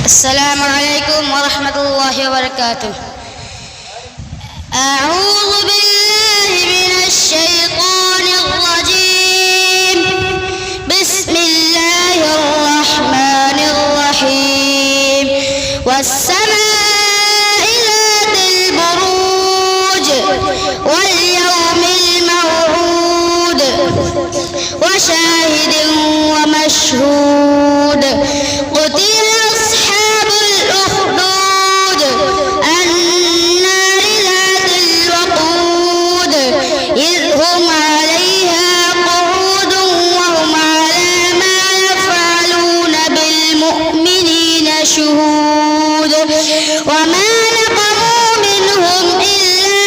السلام عليكم ورحمة الله وبركاته. أعوذ بالله من الشيطان الرجيم. بسم الله الرحمن الرحيم. والسماء ذات البروج واليوم الموعود وشاهد ومشهود. قتل أصحاب الأخدود النار ذات الوقود إذ هم عليها قعود وهم على ما يفعلون بالمؤمنين شهود. وما نقموا منهم إلا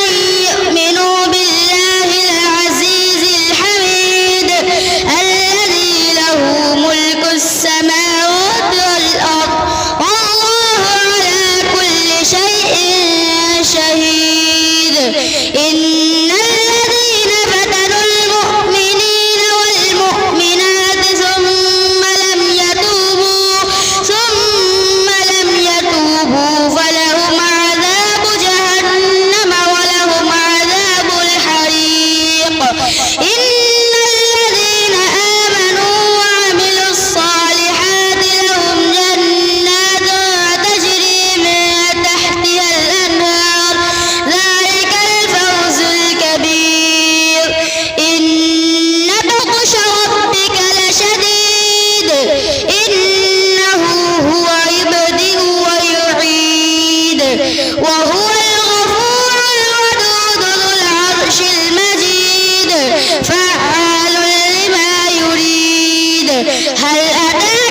أن يؤمنوا بالله العزيز الحميد الذي له ملك السماوات والأرض والله على كل شيء شهيد. إن الذين فتنوا المؤمنين والمؤمنات ثم لم يتوبوا فلهم عذاب جهنم ولهم عذاب الحريق. إن الذين آمنوا وعملوا الصالحات لهم جنات تجري من تحتها الأنهار ذلك الفوز الكبير. إن بطش ربك لشديد إنه هو يبدئ ويعيد وهو الغفور الودود ذو العرش المجيد فعال لما يريد. هل أتاك